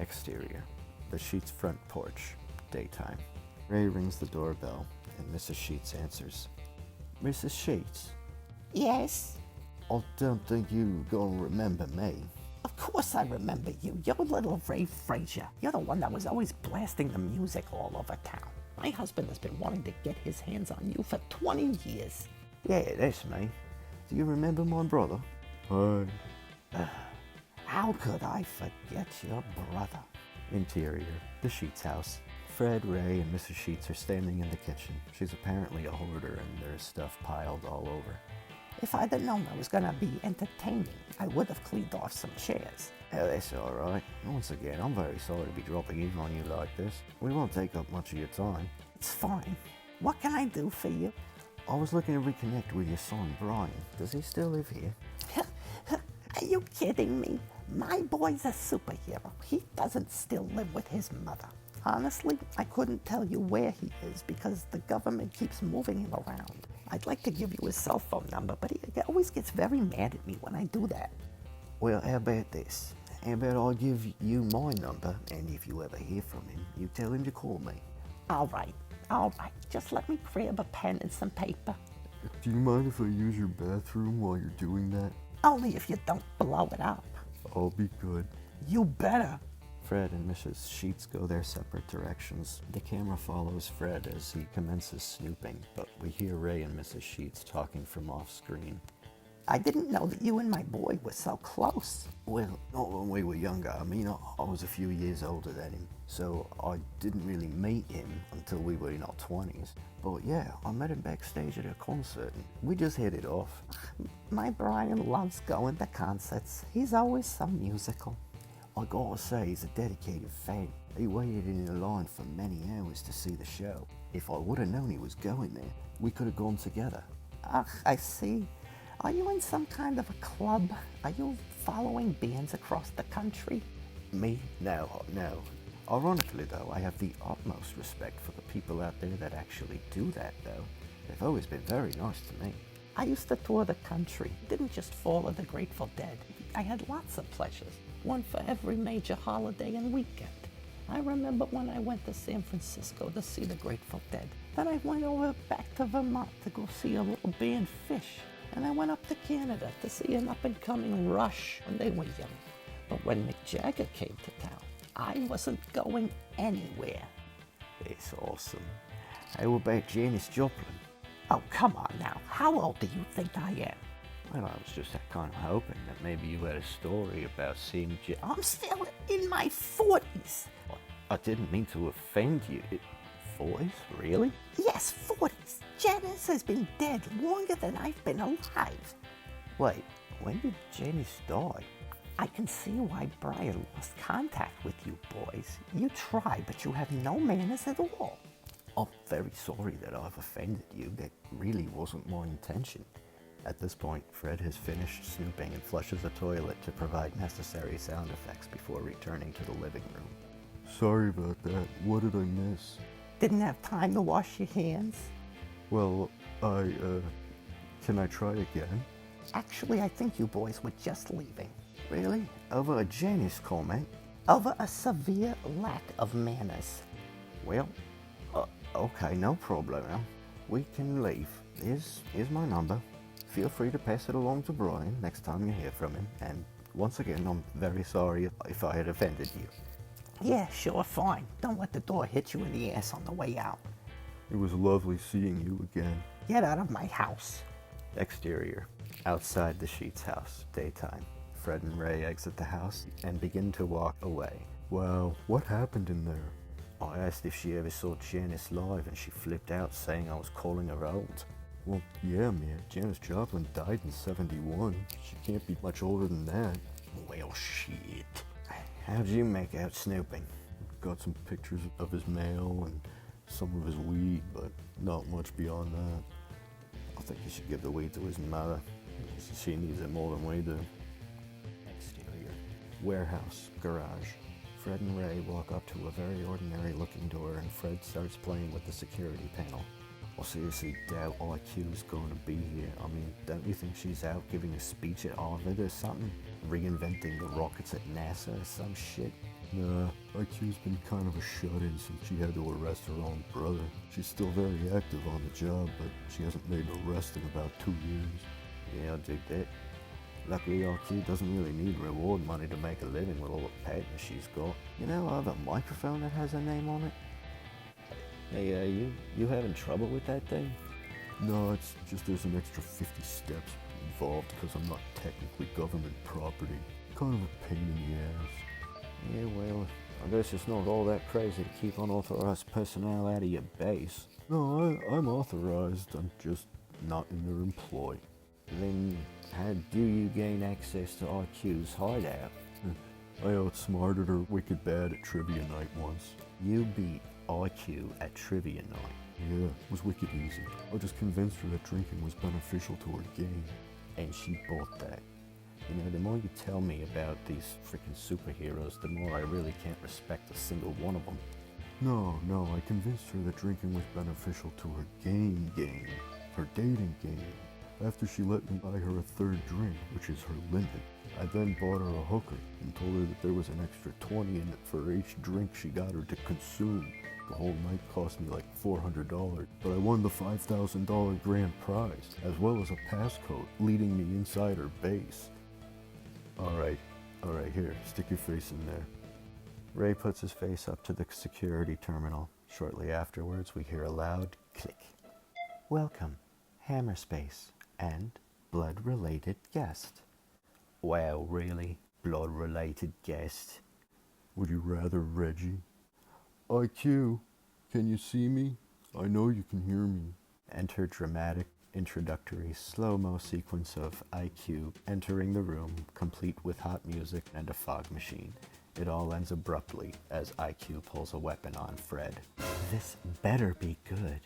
Exterior, the Sheets' front porch, daytime. Ray rings the doorbell, and Mrs. Sheets answers. Mrs. Sheets? Yes? I don't think you're gonna remember me. Of course I remember you. You're little Ray Frazier. You're the one that was always blasting the music all over town. My husband has been wanting to get his hands on you for 20 years. Yeah, that's me. Do you remember my brother? Hi. How could I forget your brother? Interior, the Sheets' house. Fred, Ray, and Mrs. Sheets are standing in the kitchen. She's apparently a hoarder, and there's stuff piled all over. If I'd have known I was gonna be entertaining, I would have cleaned off some chairs. Oh, that's all right. Once again, I'm very sorry to be dropping in on you like this. We won't take up much of your time. It's fine. What can I do for you? I was looking to reconnect with your son, Brian. Does he still live here? Are you kidding me? My boy's a superhero. He doesn't still live with his mother. Honestly, I couldn't tell you where he is because the government keeps moving him around. I'd like to give you his cell phone number, but he always gets very mad at me when I do that. Well, how about this? How about I give you my number, and if you ever hear from him, you tell him to call me. All right. Just let me grab a pen and some paper. Do you mind if I use your bathroom while you're doing that? Only if you don't blow it up. I'll be good. You better. Fred and Mrs. Sheets go their separate directions. The camera follows Fred as he commences snooping, but we hear Ray and Mrs. Sheets talking from off screen. I didn't know that you and my boy were so close. Well, not when we were younger. I mean, I was a few years older than him, so I didn't really meet him until we were in our 20s. But yeah, I met him backstage at a concert, and we just hit it off. My Brian loves going to concerts. He's always so musical. I gotta say, he's a dedicated fan. He waited in a line for many hours to see the show. If I would have known he was going there, we could have gone together. Ugh, I see. Are you in some kind of a club? Are you following bands across the country? Me? No. Ironically, though, I have the utmost respect for the people out there that actually do that, though. They've always been very nice to me. I used to tour the country. Didn't just follow the Grateful Dead. I had lots of pleasures. One for every major holiday and weekend. I remember when I went to San Francisco to see the Grateful Dead. Then I went over back to Vermont to go see a little band, Fish. And I went up to Canada to see an up-and-coming Rush when they were young. But when Mick Jagger came to town, I wasn't going anywhere. It's awesome. How about Janis Joplin? Oh, come on now. How old do you think I am? Well, I was just kind of hoping that maybe you had a story about seeing I'm still in my 40s. I didn't mean to offend you. 40s? Really? Yes, 40s. Janis has been dead longer than I've been alive. Wait, when did Janis die? I can see why Brian lost contact with you boys. You try, but you have no manners at all. I'm very sorry that I've offended you. That really wasn't my intention. At this point, Fred has finished snooping and flushes the toilet to provide necessary sound effects before returning to the living room. Sorry about that. What did I miss? Didn't have time to wash your hands? Well, can I try again? Actually, I think you boys were just leaving. Really? Over a Janis comment? Over a severe lack of manners. Well, okay, no problem. We can leave. Here's my number. Feel free to pass it along to Brian next time you hear from him. And once again, I'm very sorry if I had offended you. Yeah, sure, fine. Don't let the door hit you in the ass on the way out. It was lovely seeing you again. Get out of my house. Exterior. Outside the Sheets' house, daytime. Fred and Ray exit the house and begin to walk away. Wow, what happened in there? I asked if she ever saw Janis live and she flipped out saying I was calling her old. Well, yeah, man, Janis Joplin died in 71. She can't be much older than that. Well, shit. How'd you make out snooping? Got some pictures of his mail and some of his weed, but not much beyond that. I think you should give the weed to his mother. She needs it more than we do. Exterior. Warehouse, garage. Fred and Ray walk up to a very ordinary looking door and Fred starts playing with the security panel. I seriously doubt IQ's going to be here. I mean, don't you think she's out giving a speech at Harvard or something? Reinventing the rockets at NASA or some shit? Nah, IQ's been kind of a shut-in since she had to arrest her own brother. She's still very active on the job, but she hasn't made an arrest in about 2 years. Yeah, I'll dig that. Luckily, IQ doesn't really need reward money to make a living with all the patents she's got. You know, I have a microphone that has her name on it. Hey, you having trouble with that thing? No, it's just there's an extra 50 steps involved because I'm not technically government property. Kind of a pain in the ass. Yeah, well, I guess it's not all that crazy to keep unauthorized personnel out of your base. No, I'm authorized. I'm just not in their employ. Then how do you gain access to IQ's hideout? I outsmarted her wicked bad at trivia night once. You beat IQ at trivia night? Yeah, it was wicked easy. I just convinced her that drinking was beneficial to her game. And she bought that. You know, the more you tell me about these freaking superheroes, the more I really can't respect a single one of them. No, I convinced her that drinking was beneficial to her game, her dating game. After she let me buy her a third drink, which is her limit, I then bought her a hooker and told her that there was an extra 20 in it for each drink she got her to consume. The whole night cost me like $400, but I won the $5,000 grand prize, as well as a passcode leading me inside her base. Alright, here, stick your face in there. Ray puts his face up to the security terminal. Shortly afterwards, we hear a loud click. Welcome, HAMMERSPACE, and blood-related guest. Wow, really? Blood-related guest? Would you rather, Reggie? IQ, can you see me? I know you can hear me. Enter dramatic introductory slow-mo sequence of IQ entering the room, complete with hot music and a fog machine. It all ends abruptly as IQ pulls a weapon on Fred. This better be good.